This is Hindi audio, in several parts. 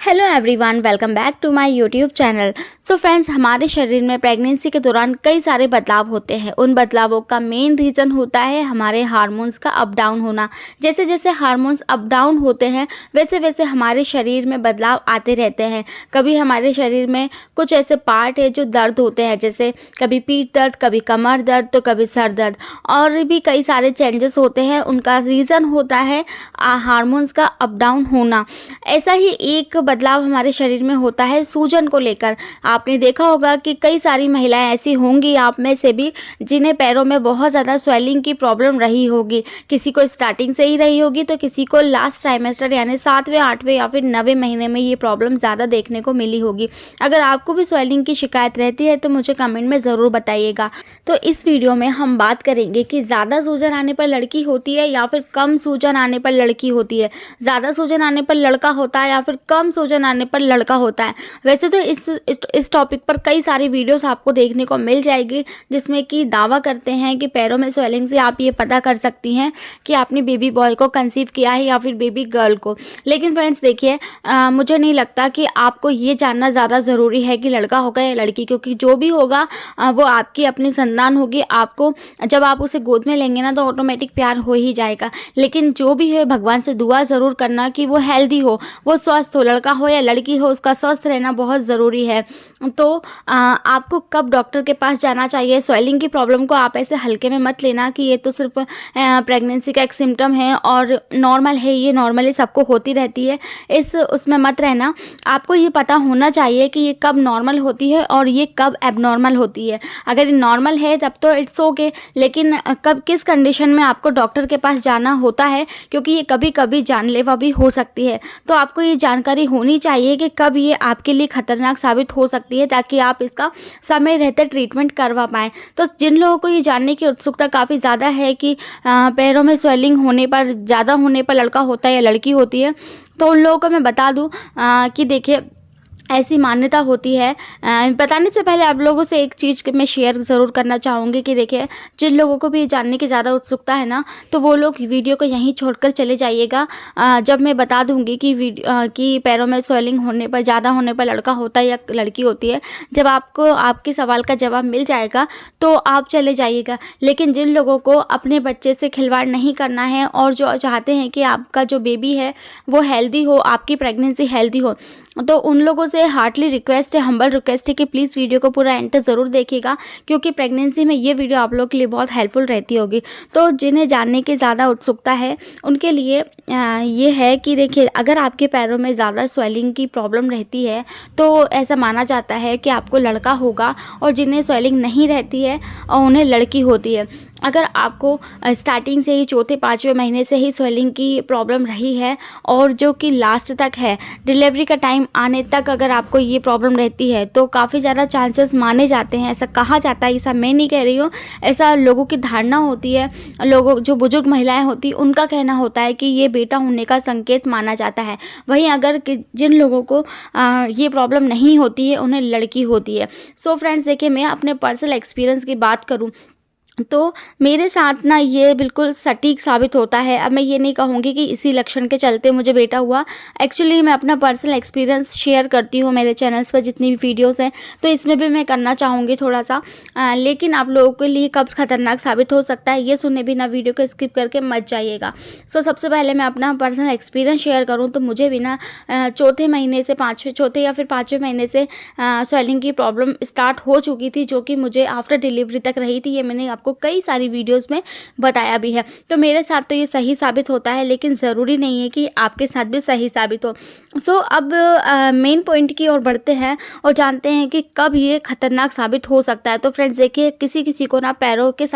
Hello everyone, welcome back to my YouTube channel. So friends, हमारे शरीर में प्रेगनेंसी के दौरान कई सारे बदलाव होते हैं। उन बदलावों का मेन रीज़न होता है हमारे हार्मोन्स का अप डाउन होना। जैसे जैसे हार्मोन्स अप डाउन होते हैं वैसे वैसे हमारे शरीर में बदलाव आते रहते हैं। कभी हमारे शरीर में कुछ ऐसे पार्ट है जो दर्द होते हैं, जैसे कभी पीठ दर्द, कभी कमर दर्द, तो कभी सर दर्द, और भी कई सारे चेंजेस होते हैं। उनका रीज़न होता है हार्मोन्स का अप डाउन होना। ऐसा ही एक बदलाव हमारे शरीर में होता है सूजन को लेकर। आपने देखा होगा कि कई सारी महिलाएं ऐसी होंगी, आप में से भी, जिन्हें पैरों में बहुत ज़्यादा स्वेलिंग की प्रॉब्लम रही होगी। किसी को स्टार्टिंग से ही रही होगी तो किसी को लास्ट ट्राइमेस्टर यानी 7वें 8वें या फिर 9वें महीने में ये प्रॉब्लम ज़्यादा देखने को मिली होगी। अगर आपको भी स्वेलिंग की शिकायत रहती है तो मुझे कमेंट में ज़रूर बताइएगा। तो इस वीडियो में हम बात करेंगे कि ज़्यादा सूजन आने पर लड़की होती है या फिर कम सूजन आने पर लड़की होती है। ज़्यादा सूजन आने पर लड़का होता है या फिर कम सूजन आने पर लड़का होता है। वैसे तो इस टॉपिक पर कई सारी वीडियोस आपको देखने को मिल जाएगी, जिसमें कि दावा करते हैं कि पैरों में स्वेलिंग से आप ये पता कर सकती हैं कि आपने बेबी बॉय को कंसीव किया है या फिर बेबी गर्ल को। लेकिन फ्रेंड्स देखिए, मुझे नहीं लगता कि आपको ये जानना ज़्यादा ज़रूरी है कि लड़का होगा या लड़की, क्योंकि जो भी होगा वो आपकी अपनी संतान होगी। आपको जब आप उसे गोद में लेंगे ना तो ऑटोमेटिक प्यार हो ही जाएगा। लेकिन जो भी है, भगवान से दुआ ज़रूर करना कि वो हेल्दी हो, वो स्वस्थ हो। लड़का हो या लड़की हो, उसका स्वस्थ रहना बहुत ज़रूरी है। तो आपको कब डॉक्टर के पास जाना चाहिए? स्वेलिंग की प्रॉब्लम को आप ऐसे हल्के में मत लेना कि ये तो सिर्फ प्रेगनेंसी का एक सिम्टम है और नॉर्मल है, ये नॉर्मली सबको होती रहती है, उसमें मत रहना। आपको ये पता होना चाहिए कि ये कब नॉर्मल होती है और ये कब एबनॉर्मल होती है। अगर ये नॉर्मल है तब तो इट्स ओके, लेकिन कब किस कंडीशन में आपको डॉक्टर के पास जाना होता है, क्योंकि ये कभी कभी जानलेवा भी हो सकती है। तो आपको ये जानकारी होनी चाहिए कि कब ये आपके लिए खतरनाक साबित हो सकती है, ताकि आप इसका समय रहते ट्रीटमेंट करवा पाएँ। तो जिन लोगों को ये जानने की उत्सुकता काफ़ी ज़्यादा है कि पैरों में स्वेलिंग होने पर, ज़्यादा होने पर लड़का होता है या लड़की होती है, तो उन लोगों को मैं बता दूं कि देखिए, ऐसी मान्यता होती है। बताने से पहले आप लोगों से एक चीज़ मैं शेयर ज़रूर करना चाहूँगी कि देखिए, जिन लोगों को भी जानने की ज़्यादा उत्सुकता है ना, तो वो लोग वीडियो को यहीं छोड़कर चले जाइएगा। जब मैं बता दूँगी कि पैरों में स्वेलिंग होने पर, ज़्यादा होने पर लड़का होता है या लड़की होती है, जब आपको आपके सवाल का जवाब मिल जाएगा तो आप चले जाइएगा। लेकिन जिन लोगों को अपने बच्चे से खिलवाड़ नहीं करना है और जो चाहते हैं कि आपका जो बेबी है वो हेल्दी हो, आपकी प्रेगनेंसी हेल्दी हो, तो उन लोगों से हार्टली रिक्वेस्ट है, हम्बल रिक्वेस्ट है कि प्लीज़ वीडियो को पूरा एंड तक ज़रूर देखिएगा, क्योंकि प्रेगनेंसी में ये वीडियो आप लोगों के लिए बहुत हेल्पफुल रहती होगी। तो जिन्हें जानने की ज़्यादा उत्सुकता है उनके लिए ये है कि देखिए, अगर आपके पैरों में ज़्यादा स्वेलिंग की प्रॉब्लम रहती है तो ऐसा माना जाता है कि आपको लड़का होगा, और जिन्हें स्वेलिंग नहीं रहती है और उन्हें लड़की होती है। अगर आपको स्टार्टिंग से ही 4-5वें महीने से ही स्वेलिंग की प्रॉब्लम रही है और जो कि लास्ट तक है, डिलीवरी का टाइम आने तक अगर आपको ये प्रॉब्लम रहती है, तो काफ़ी ज़्यादा चांसेस माने जाते हैं, ऐसा कहा जाता है, ऐसा मैं नहीं कह रही हूँ, ऐसा लोगों की धारणा होती है। लोगों, जो बुजुर्ग महिलाएं होती, उनका कहना होता है कि ये बेटा होने का संकेत माना जाता है। वहीं अगर जिन लोगों को ये प्रॉब्लम नहीं होती है, उन्हें लड़की होती है। सो फ्रेंड्स देखिए, मैं अपने पर्सनल एक्सपीरियंस की बात करूँ तो मेरे साथ ना ये बिल्कुल सटीक साबित होता है। अब मैं ये नहीं कहूँगी कि इसी लक्षण के चलते मुझे बेटा हुआ। एक्चुअली मैं अपना पर्सनल एक्सपीरियंस शेयर करती हूँ मेरे चैनल्स पर जितनी भी वीडियोस हैं, तो इसमें भी मैं करना चाहूँगी थोड़ा सा। लेकिन आप लोगों के लिए कब खतरनाक साबित हो सकता है ये सुनने भी ना वीडियो को स्किप करके मत जाइएगा। सो सबसे पहले मैं अपना पर्सनल एक्सपीरियंस शेयर करूँ तो मुझे भी ना चौथे या फिर 5वें महीने से स्वेलिंग की प्रॉब्लम स्टार्ट हो चुकी थी, जो कि मुझे आफ्टर डिलीवरी तक रही थी। ये मैंने आपको कई सारी वीडियोस में बताया भी है। तो मेरे साथ तो ये सही साबित होता है, लेकिन ज़रूरी नहीं है कि आपके साथ भी सही साबित हो। सो अब मेन पॉइंट की ओर बढ़ते हैं और जानते हैं कि कब ये खतरनाक साबित हो सकता है। तो फ्रेंड्स देखिए, किसी किसी को ना पैरों के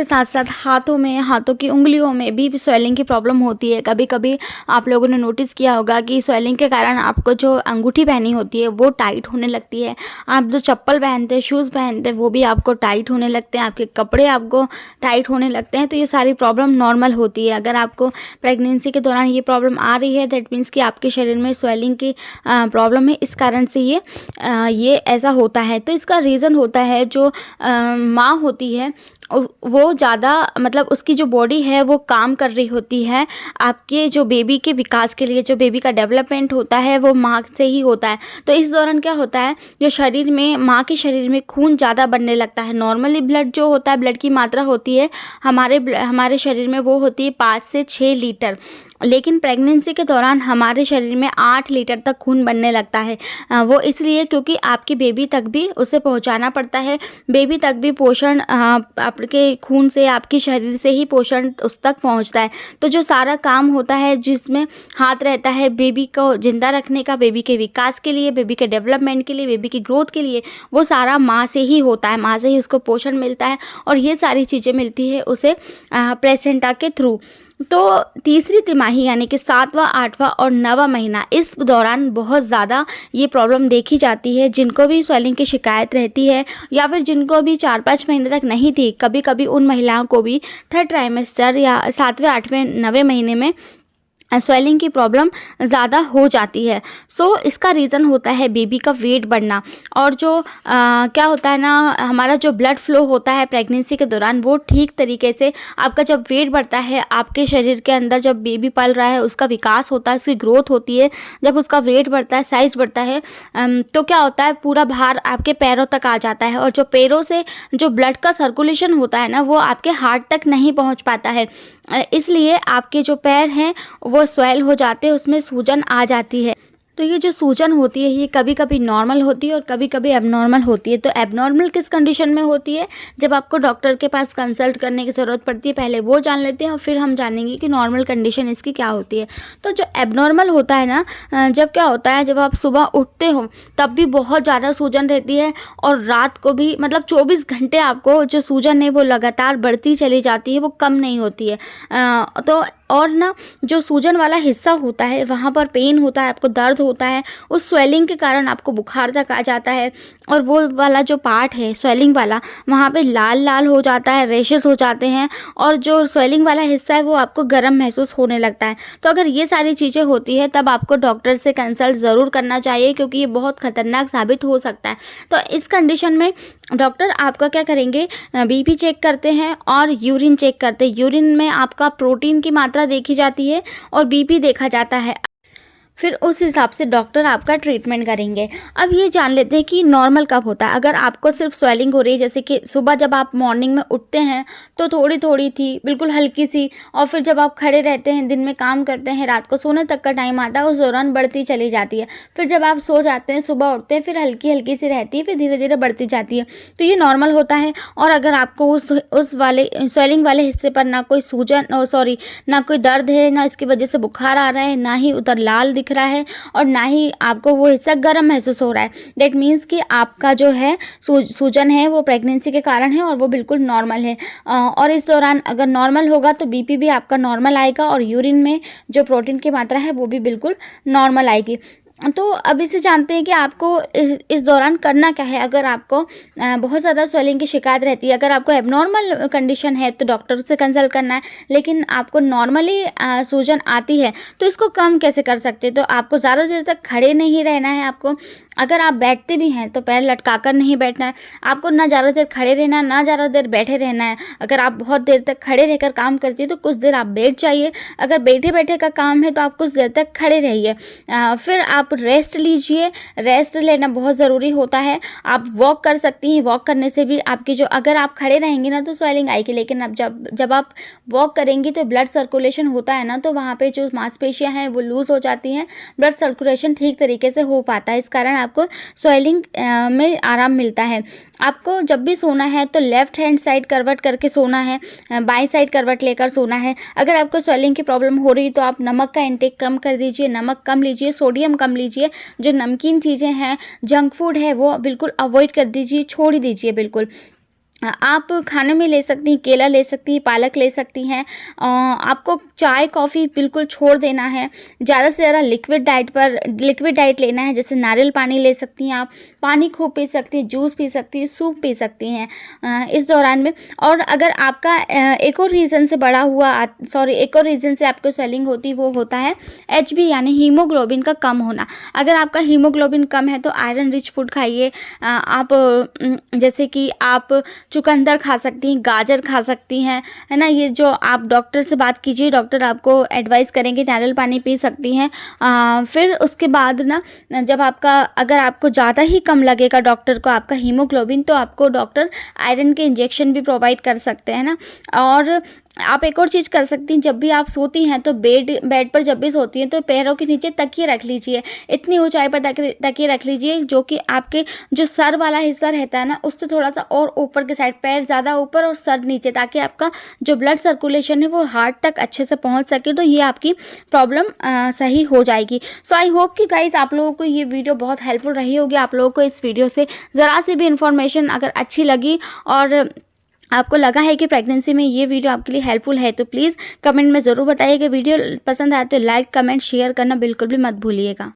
साथ साथ हाथों की उंगलियों में भी स्वेलिंग की प्रॉब्लम होती है। कभी कभी आप लोगों ने नोटिस किया होगा कि स्वेलिंग के कारण आपको जो अंगूठी पहनी होती है वो टाइट होने लगती है। आप जो चप्पल पहनते हैं, शूज़ पहनते हैं, वो भी आपको टाइट होने लगते हैं। आपके कपड़े आपको टाइट होने लगते हैं। तो ये सारी प्रॉब्लम नॉर्मल होती है। अगर आपको प्रेगनेंसी के दौरान ये प्रॉब्लम आ रही है, दैट मीन्स कि आपके शरीर में स्वेलिंग की प्रॉब्लम है। इस कारण से ये ऐसा होता है। तो इसका रीज़न होता है जो माँ होती है वो ज़्यादा मतलब उसकी जो बॉडी है वो काम कर रही होती है आपके जो बेबी के विकास के लिए। जो बेबी का डेवलपमेंट होता है वो माँ से ही होता है। तो इस दौरान क्या होता है, जो शरीर में माँ के शरीर में खून ज़्यादा बनने लगता है। नॉर्मली ब्लड जो होता है, ब्लड की मात्रा होती है हमारे शरीर में वो होती है 5 से 6 लीटर, लेकिन प्रेगनेंसी के दौरान हमारे शरीर में 8 लीटर तक खून बनने लगता है। वो इसलिए क्योंकि आपकी बेबी तक भी उसे पहुंचाना पड़ता है। बेबी तक भी पोषण आपके खून से, आपके शरीर से ही पोषण उस तक पहुंचता है। तो जो सारा काम होता है जिसमें हाथ रहता है बेबी को जिंदा रखने का, बेबी के विकास के लिए, बेबी के डेवलपमेंट के लिए, बेबी की ग्रोथ के लिए, वो सारा माँ से ही होता है। माँ से ही उसको पोषण मिलता है और ये सारी चीज़ें मिलती है उसे प्लेसेंटा के थ्रू। तो तीसरी तिमाही यानी कि 7वां, 8वां और 9वां महीना, इस दौरान बहुत ज़्यादा ये प्रॉब्लम देखी जाती है। जिनको भी स्वेलिंग की शिकायत रहती है या फिर जिनको भी 4-5 महीने तक नहीं थी, कभी कभी उन महिलाओं को भी थर्ड ट्राइमेस्टर या 7वें, 8वें, 9वें महीने में स्वेलिंग की प्रॉब्लम ज़्यादा हो जाती है। सो इसका रीज़न होता है बेबी का वेट बढ़ना। और जो क्या होता है ना, हमारा जो ब्लड फ्लो होता है प्रेगनेंसी के दौरान, वो ठीक तरीके से आपका जब वेट बढ़ता है, आपके शरीर के अंदर जब बेबी पल रहा है, उसका विकास होता है, उसकी ग्रोथ होती है, जब उसका वेट बढ़ता है, साइज़ बढ़ता है, तो क्या होता है, पूरा भार आपके पैरों तक आ जाता है। और जो पैरों से जो ब्लड का सर्कुलेशन होता है ना, वो आपके हार्ट तक नहीं पहुँच पाता है। इसलिए आपके जो पैर हैं वो स्वेल हो जाते हैं, उसमें सूजन आ जाती है। तो ये जो सूजन होती है ये कभी कभी नॉर्मल होती है और कभी कभी एबनॉर्मल होती है। तो एबनॉर्मल किस कंडीशन में होती है, जब आपको डॉक्टर के पास कंसल्ट करने की ज़रूरत पड़ती है। पहले वो जान लेते हैं और फिर हम जानेंगे कि नॉर्मल कंडीशन इसकी क्या होती है। तो जो एबनॉर्मल होता है ना, जब क्या होता है, जब आप सुबह उठते हो तब भी बहुत ज़्यादा सूजन रहती है और रात को भी, मतलब 24 घंटे आपको जो सूजन है वो लगातार बढ़ती चली जाती है, वो कम नहीं होती है। तो और ना, जो सूजन वाला हिस्सा होता है वहाँ पर पेन होता है, आपको दर्द होता है, उस स्वेलिंग के कारण आपको बुखार तक आ जाता है। और वो वाला जो पार्ट है स्वेलिंग वाला, वहाँ पे लाल लाल हो जाता है, रेशेस हो जाते हैं और जो स्वेलिंग वाला हिस्सा है वो आपको गर्म महसूस होने लगता है। तो अगर ये सारी चीज़ें होती है तब आपको डॉक्टर से कंसल्ट ज़रूर करना चाहिए, क्योंकि ये बहुत ख़तरनाक साबित हो सकता है। तो इस कंडीशन में डॉक्टर आपका क्या करेंगे, बीपी चेक करते हैं और यूरिन चेक करते हैं। यूरिन में आपका प्रोटीन की मात्रा देखी जाती है और बीपी देखा जाता है। फिर उस हिसाब से डॉक्टर आपका ट्रीटमेंट करेंगे। अब ये जान लेते हैं कि नॉर्मल कब होता है। अगर आपको सिर्फ स्वेलिंग हो रही है, जैसे कि सुबह जब आप मॉर्निंग में उठते हैं तो थोड़ी थोड़ी थी, बिल्कुल हल्की सी, और फिर जब आप खड़े रहते हैं, दिन में काम करते हैं, रात को सोने तक का टाइम आता है, उस दौरान बढ़ती चली जाती है। फिर जब आप सो जाते हैं, सुबह उठते हैं, फिर हल्की हल्की सी रहती है, फिर धीरे धीरे बढ़ती जाती है। तो ये नॉर्मल होता है। और अगर आपको उस वाले स्वेलिंग वाले हिस्से पर ना कोई सूजन, ना कोई दर्द है, ना इसकी वजह से बुखार आ रहा है, ना ही उधर लाल दिख रहा है और ना ही आपको वो हिस्सा गर्म महसूस हो रहा है, दैट मीन्स कि आपका जो है सूजन है वो प्रेगनेंसी के कारण है और वो बिल्कुल नॉर्मल है। और इस दौरान अगर नॉर्मल होगा तो बीपी भी आपका नॉर्मल आएगा और यूरिन में जो प्रोटीन की मात्रा है वो भी बिल्कुल नॉर्मल आएगी। तो अब इसे जानते हैं कि आपको इस दौरान करना क्या है। अगर आपको बहुत ज़्यादा स्वेलिंग की शिकायत रहती है, अगर आपको एबनॉर्मल कंडीशन है तो डॉक्टर से कंसल्ट करना है। लेकिन आपको नॉर्मली सूजन आती है तो इसको कम कैसे कर सकते हैं। तो आपको ज़्यादा देर तक खड़े नहीं रहना है। आपको अगर आप बैठते भी हैं तो पैर लटका कर नहीं बैठना है। आपको ना ज़्यादा देर खड़े रहना, ना ज़्यादा देर बैठे रहना है। अगर आप बहुत देर तक खड़े रहकर काम करती है तो कुछ देर आप बैठ जाइए। अगर बैठे बैठे का काम है तो आप कुछ देर तक खड़े रहिए। फिर आप रेस्ट लीजिए। रेस्ट लेना बहुत ज़रूरी होता है। आप वॉक कर सकती हैं। वॉक करने से भी आपकी जो, अगर आप खड़े रहेंगे ना तो स्वेलिंग आएगी, लेकिन अब जब आप वॉक करेंगी तो ब्लड सर्कुलेशन होता है ना, तो वहाँ पे जो मांसपेशियाँ हैं वो लूज़ हो जाती हैं, ब्लड सर्कुलेशन ठीक तरीके से हो पाता है। इस कारण आपको स्वेलिंग में आराम मिलता है। आपको जब भी सोना है तो लेफ्ट हैंड साइड करवट करके सोना है, बाई साइड करवट लेकर सोना है। अगर आपको स्वेलिंग की प्रॉब्लम हो रही तो आप नमक का इंटेक कम कर दीजिए, नमक कम लीजिए, सोडियम कम लीजिए। जो नमकीन चीज़ें हैं, जंक फूड है, वो बिल्कुल अवॉइड कर दीजिए, छोड़ ही दीजिए बिल्कुल। आप खाने में ले सकती हैं, केला ले सकती हैं, पालक ले सकती हैं। आपको चाय कॉफ़ी बिल्कुल छोड़ देना है। ज़्यादा से ज़्यादा लिक्विड डाइट लेना है। जैसे नारियल पानी ले सकती हैं, आप पानी खूब पी सकती हैं, जूस पी सकती हैं, सूप पी सकती हैं इस दौरान में। और अगर आपका एक और रीज़न से आपको स्वेलिंग होती, वो होता है HB यानी हीमोग्लोबिन का कम होना। अगर आपका हीमोग्लोबिन कम है तो आयरन रिच फूड खाइए। आप जैसे कि आप चुकंदर खा सकती हैं, गाजर खा सकती हैं, है ना। ये जो आप डॉक्टर से बात कीजिए, डॉक्टर आपको एडवाइस करेंगे नारियल पानी पी सकती हैं। फिर उसके बाद ना जब अगर आपको ज़्यादा ही कम लगेगा डॉक्टर को आपका हीमोग्लोबिन, तो आपको डॉक्टर आयरन के इंजेक्शन भी प्रोवाइड कर सकते हैं ना। और आप एक और चीज़ कर सकती हैं, जब भी आप सोती हैं तो बेड पर जब भी सोती हैं तो पैरों के नीचे तकिए रख लीजिए, इतनी ऊंचाई पर तकिए रख लीजिए जो कि आपके जो सर वाला हिस्सा रहता है ना उससे थोड़ा सा और ऊपर के साइड, पैर ज़्यादा ऊपर और सर नीचे, ताकि आपका जो ब्लड सर्कुलेशन है वो हार्ट तक अच्छे से पहुंच सके, तो ये आपकी प्रॉब्लम सही हो जाएगी। सो आई होप कि गाइज आप लोगों को ये वीडियो बहुत हेल्पफुल रही होगी। आप लोगों को इस वीडियो से ज़रा सी भी इन्फॉर्मेशन अगर अच्छी लगी और आपको लगा है कि प्रेगनेंसी में ये वीडियो आपके लिए हेल्पफुल है, तो प्लीज़ कमेंट में ज़रूर बताइएगा। वीडियो पसंद आए तो लाइक, कमेंट, शेयर करना बिल्कुल भी मत भूलिएगा।